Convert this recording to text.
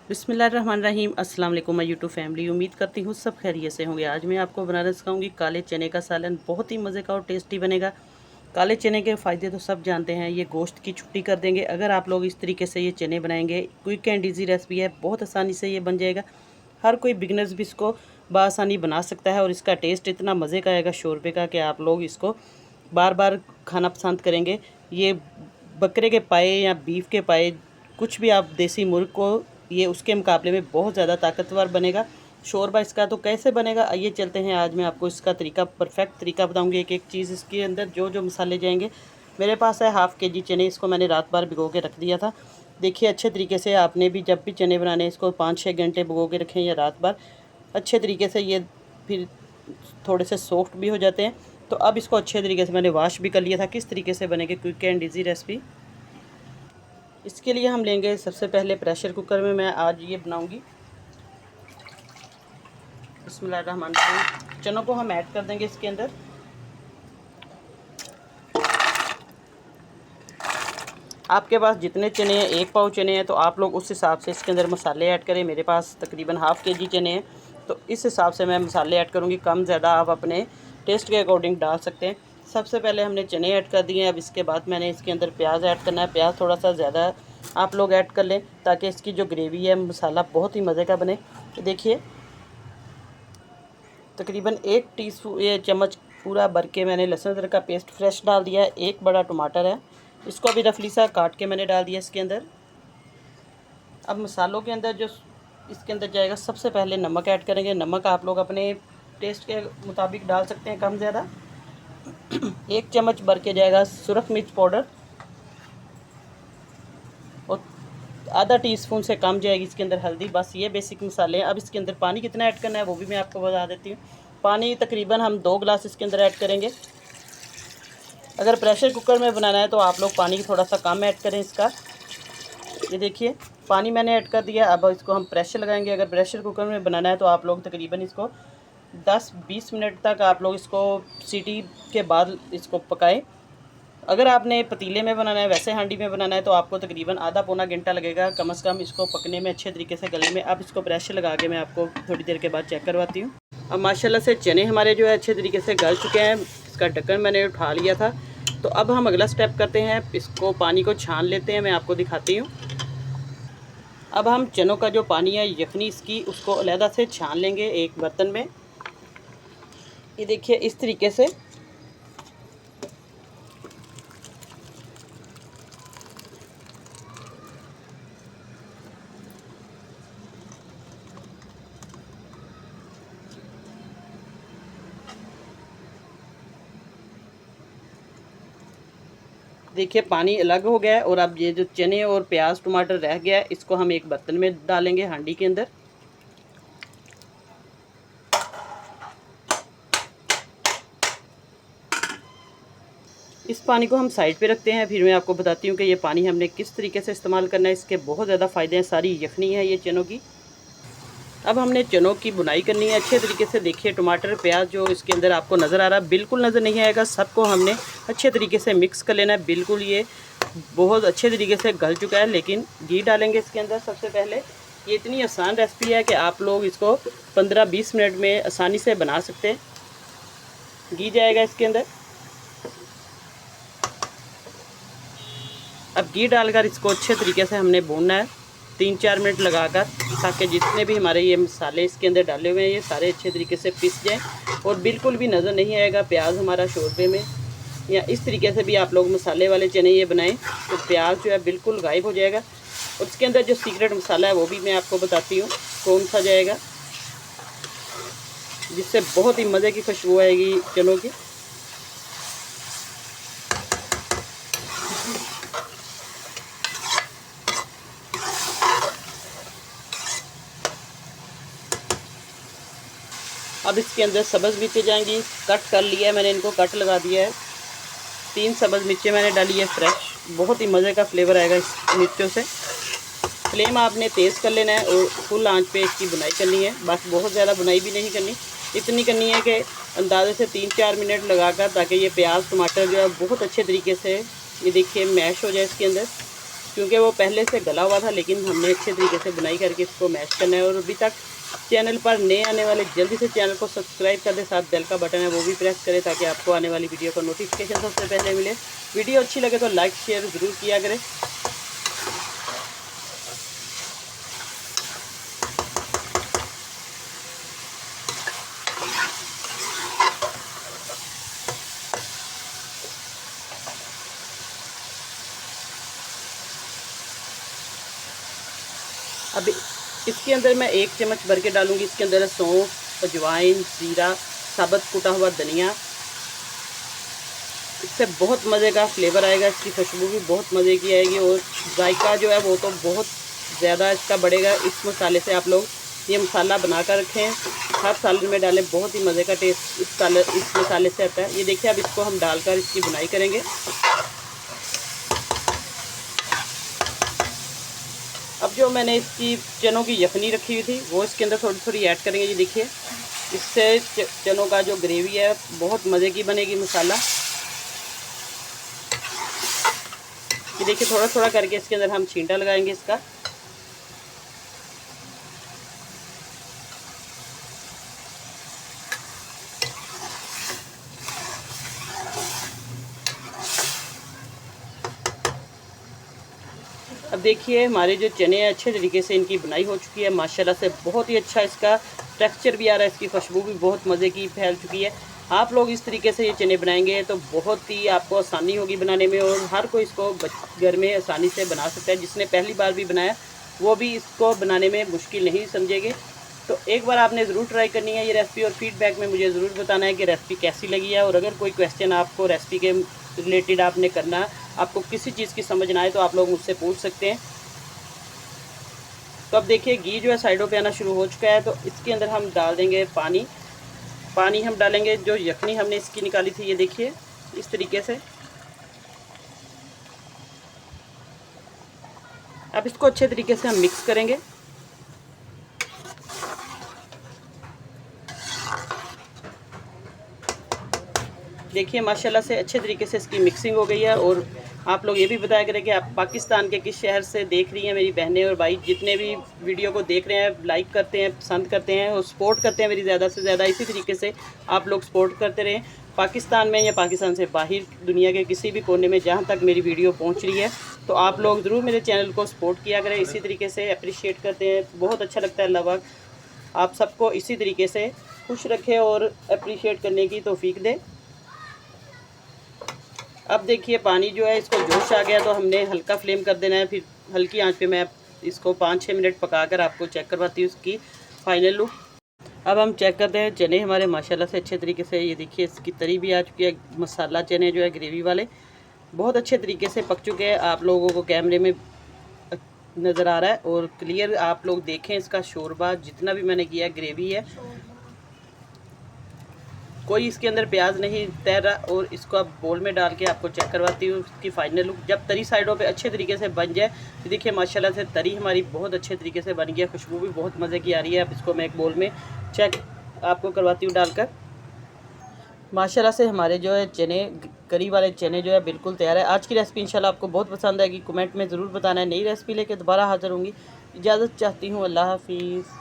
बिस्मिल्लाहिर्रहमानिर्रहीम। अस्सलाम वालेकुम माय यूट्यूब फैमिली। उम्मीद करती हूँ सब खैरियत से होंगे। आज मैं आपको बनाना सिखाऊंगी काले चने का सालन। बहुत ही मज़े का और टेस्टी बनेगा। काले चने के फ़ायदे तो सब जानते हैं, ये गोश्त की छुट्टी कर देंगे अगर आप लोग इस तरीके से ये चने बनाएंगे। क्विक एंड ईजी रेसिपी है, बहुत आसानी से ये बन जाएगा। हर कोई बिगनर्स भी इसको बआसानी बना सकता है और इसका टेस्ट इतना मज़े का आएगा शोरबे का कि आप लोग इसको बार बार खाना पसंद करेंगे। ये बकरे के पाए या बीफ के पाए, कुछ भी आप देसी मुर्ग को, ये उसके मुकाबले में बहुत ज़्यादा ताकतवर बनेगा शोरबा इसका। तो कैसे बनेगा आइए चलते हैं। आज मैं आपको इसका तरीका, परफेक्ट तरीका बताऊंगी। एक एक चीज़ इसके अंदर जो जो मसाले जाएंगे। मेरे पास है हाफ़ के जी चने, इसको मैंने रात भर भिगो के रख दिया था। देखिए अच्छे तरीके से आपने भी जब भी चने बनाने इसको 5-6 घंटे भिगो के रखें या रात भर, अच्छे तरीके से ये फिर थोड़े से सॉफ्ट भी हो जाते हैं। तो अब इसको अच्छे तरीके से मैंने वॉश भी कर लिया था। किस तरीके से बनेगी क्विक एंड ईजी रेसिपी, इसके लिए हम लेंगे सबसे पहले प्रेशर कुकर में मैं आज ये बनाऊंगी। बिस्मिल्लाहिर्रहमानिर्रहीम। चनों को हम ऐड कर देंगे इसके अंदर। आपके पास जितने चने हैं, 1 पाव चने हैं, तो आप लोग उस हिसाब से इसके अंदर मसाले ऐड करें। मेरे पास तकरीबन हाफ़ के जी चने हैं, तो इस हिसाब से मैं मसाले ऐड करूँगी। कम ज़्यादा आप अपने टेस्ट के अकॉर्डिंग डाल सकते हैं। सबसे पहले हमने चने ऐड कर दिए हैं। अब इसके बाद मैंने इसके अंदर प्याज ऐड करना है। प्याज थोड़ा सा ज़्यादा आप लोग ऐड कर लें ताकि इसकी जो ग्रेवी है, मसाला बहुत ही मज़े का बने। तो देखिए तकरीबन 1 टी चम्मच पूरा भर के मैंने लहसुन अदरक का पेस्ट फ्रेश डाल दिया है। 1 बड़ा टमाटर है, इसको भी रफली सा काट के मैंने डाल दिया इसके अंदर। अब मसालों के अंदर जो इसके अंदर जाएगा, सबसे पहले नमक ऐड करेंगे। नमक आप लोग अपने टेस्ट के मुताबिक डाल सकते हैं, कम ज़्यादा। 1 चम्मच भर के जाएगा सुरख मिर्च पाउडर और आधा टीस्पून से कम जाएगी इसके अंदर हल्दी। बस ये बेसिक मसाले हैं। अब इसके अंदर पानी कितना ऐड करना है वो भी मैं आपको बता देती हूँ। पानी तकरीबन हम 2 गिलास इसके अंदर ऐड करेंगे। अगर प्रेशर कुकर में बनाना है तो आप लोग पानी थोड़ा सा कम ऐड करें इसका। ये देखिए पानी मैंने ऐड कर दिया। अब इसको हम प्रेशर लगाएंगे। अगर प्रेशर कुकर में बनाना है तो आप लोग तकरीबन इसको 10-20 मिनट तक आप लोग इसको सीटी के बाद इसको पकाएं। अगर आपने पतीले में बनाना है, वैसे हांडी में बनाना है, तो आपको तकरीबन आधा पौना घंटा लगेगा कम से कम इसको पकने में, अच्छे तरीके से गलने में। अब इसको प्रेशर लगा के मैं आपको थोड़ी देर के बाद चेक करवाती हूँ। अब माशाल्लाह से चने हमारे जो है अच्छे तरीके से गल चुके हैं। इसका ढक्कन मैंने उठा लिया था। तो अब हम अगला स्टेप करते हैं, इसको पानी को छान लेते हैं। मैं आपको दिखाती हूँ। अब हम चनों का जो पानी है, यखनी इसकी, उसको अलहदा से छान लेंगे एक बर्तन में। ये देखिए इस तरीके से। देखिए पानी अलग हो गया है और अब ये जो चने और प्याज टमाटर रह गया है, इसको हम एक बर्तन में डालेंगे हांडी के अंदर। इस पानी को हम साइड पे रखते हैं। फिर मैं आपको बताती हूँ कि ये पानी हमने किस तरीके से इस्तेमाल करना है। इसके बहुत ज़्यादा फ़ायदे हैं, सारी यखनी है ये चनों की। अब हमने चनों की बुनाई करनी है अच्छे तरीके से। देखिए टमाटर प्याज जो इसके अंदर आपको नज़र आ रहा है, बिल्कुल नज़र नहीं आएगा। सबको हमने अच्छे तरीके से मिक्स कर लेना है। बिल्कुल ये बहुत अच्छे तरीके से गल चुका है। लेकिन घी डालेंगे इसके अंदर सबसे पहले। ये इतनी आसान रेसिपी है कि आप लोग इसको 15-20 मिनट में आसानी से बना सकते हैं। घी जाएगा इसके अंदर। अब घी डालकर इसको अच्छे तरीके से हमने भूनना है 3-4 मिनट लगाकर, ताकि जितने भी हमारे ये मसाले इसके अंदर डाले हुए हैं ये सारे अच्छे तरीके से पिस जाएं और बिल्कुल भी नज़र नहीं आएगा प्याज हमारा शोरबे में। या इस तरीके से भी आप लोग मसाले वाले चने ये बनाएं तो प्याज जो है बिल्कुल गायब हो जाएगा। और इसके अंदर जो सीक्रेट मसाला है वो भी मैं आपको बताती हूँ कौन सा जाएगा, जिससे बहुत ही मज़े की खुशबू आएगी चनों की। अब इसके अंदर सब्ज़ मिर्चें जाएंगी। कट कर लिया है मैंने, इनको कट लगा दिया है। 3 सब्ज़ मिर्चें मैंने डाली है फ्रेश। बहुत ही मज़े का फ्लेवर आएगा इस मिर्चों से। फ्लेम आपने तेज़ कर लेना है और फुल आंच पे इसकी बुनाई करनी है। बस बहुत ज़्यादा बुनाई भी नहीं करनी, इतनी करनी है कि अंदाजे से 3-4 मिनट लगाकर, ताकि ये प्याज टमाटर जो है बहुत अच्छे तरीके से, ये देखिए, मैश हो जाए इसके अंदर। क्योंकि वो पहले से गला हुआ था, लेकिन हमने अच्छे तरीके से बुनाई करके इसको मैश करना है। और अभी तक चैनल पर नए आने वाले जल्दी से चैनल को सब्सक्राइब कर दें, साथ बेल का बटन है वो भी प्रेस करें ताकि आपको आने वाली वीडियो का नोटिफिकेशन सबसे पहले मिले। वीडियो अच्छी लगे तो लाइक शेयर ज़रूर किया करें। अब इसके अंदर मैं 1 चम्मच भर के डालूंगी। इसके अंदर है सौंफ, अजवाइन, जीरा, साबुत कुटा हुआ धनिया। इससे बहुत मज़े का फ्लेवर आएगा, इसकी खुशबू भी बहुत मज़े की आएगी और जायका जो है वो तो बहुत ज़्यादा इसका बढ़ेगा। इस मसाले से आप लोग ये मसाला बना कर रखें, हर सालन में डालें, बहुत ही मज़े का टेस्ट इस मसाले से आता है। ये देखिए, अब इसको हम डालकर इसकी बुनाई करेंगे। अब जो मैंने इसकी चनों की यखनी रखी हुई थी वो इसके अंदर थोड़ी थोड़ी ऐड करेंगे। ये देखिए, इससे चनों का जो ग्रेवी है बहुत मज़े की बनेगी मसाला। ये देखिए, थोड़ा थोड़ा करके इसके अंदर हम छींटा लगाएंगे इसका। अब देखिए, हमारे जो चने हैं अच्छे तरीके से इनकी बुनाई हो चुकी है माशाल्लाह से। बहुत ही अच्छा इसका टेक्सचर भी आ रहा है, इसकी खुशबू भी बहुत मज़े की फैल चुकी है। आप लोग इस तरीके से ये चने बनाएंगे तो बहुत ही आपको आसानी होगी बनाने में और हर कोई इसको घर में आसानी से बना सकता है। जिसने पहली बार भी बनाया वो भी इसको बनाने में मुश्किल नहीं समझेंगे। तो एक बार आपने ज़रूर ट्राई करनी है ये रेसिपी और फीडबैक में मुझे ज़रूर बताना है कि रेसिपी कैसी लगी है। और अगर कोई क्वेश्चन आपको रेसिपी के रिलेटेड आपने करना, आपको किसी चीज़ की समझ ना आए तो आप लोग मुझसे पूछ सकते हैं। तो अब देखिए, घी जो है साइडों पे आना शुरू हो चुका है। तो इसके अंदर हम डाल देंगे पानी। पानी हम डालेंगे, जो यखनी हमने इसकी निकाली थी, ये देखिए इस तरीके से। अब इसको अच्छे तरीके से हम मिक्स करेंगे। देखिए, माशाल्लाह से अच्छे तरीके से इसकी मिक्सिंग हो गई है। और आप लोग ये भी बताया करें कि आप पाकिस्तान के किस शहर से देख रही हैं। मेरी बहनें और भाई जितने भी वीडियो को देख रहे हैं, लाइक करते हैं, पसंद करते हैं और सपोर्ट करते हैं मेरी ज़्यादा से ज़्यादा, इसी तरीके से आप लोग सपोर्ट करते रहें। पाकिस्तान में या पाकिस्तान से बाहर दुनिया के किसी भी कोने में जहाँ तक मेरी वीडियो पहुँच रही है, तो आप लोग ज़रूर मेरे चैनल को सपोर्ट किया करें। इसी तरीके से अप्रिशिएट करते हैं, बहुत अच्छा लगता है। अल्लाह आप सबको इसी तरीके से खुश रखे और अप्रिशिएट करने की तौफीक दे। अब देखिए, पानी जो है इसको जोश आ गया तो हमने हल्का फ्लेम कर देना है। फिर हल्की आंच पे मैं इसको 5-6 मिनट पकाकर आपको चेक करवाती हूँ इसकी फाइनल लुक। अब हम चेक करते हैं, चने हमारे माशाल्लाह से अच्छे तरीके से, ये देखिए इसकी तरी भी आ चुकी है। मसाला चने जो है ग्रेवी वाले बहुत अच्छे तरीके से पक चुके हैं। आप लोगों को कैमरे में नज़र आ रहा है और क्लियर आप लोग देखें, इसका शोरबा जितना भी मैंने किया ग्रेवी है, कोई इसके अंदर प्याज नहीं तैर रहा। और इसको अब बोल में डाल के आपको चेक करवाती हूँ इसकी फाइनल लुक। जब तरी साइडों पे अच्छे तरीके से बन जाए, तो देखिए माशाल्लाह से तरी हमारी बहुत अच्छे तरीके से बन गया, खुशबू भी बहुत मज़े की आ रही है। अब इसको मैं एक बोल में चेक आपको करवाती हूँ डालकर। माशाल्लाह से हमारे जो है चने, करी वाले चने जो है बिल्कुल तैयार है। आज की रेसिपी इंशाल्लाह आपको बहुत पसंद आएगी। कमेंट में ज़रूर बताना है। नई रेसिपी लेके दोबारा हाज़िर होंगी। इजाज़त चाहती हूँ, अल्लाह हाफिज़।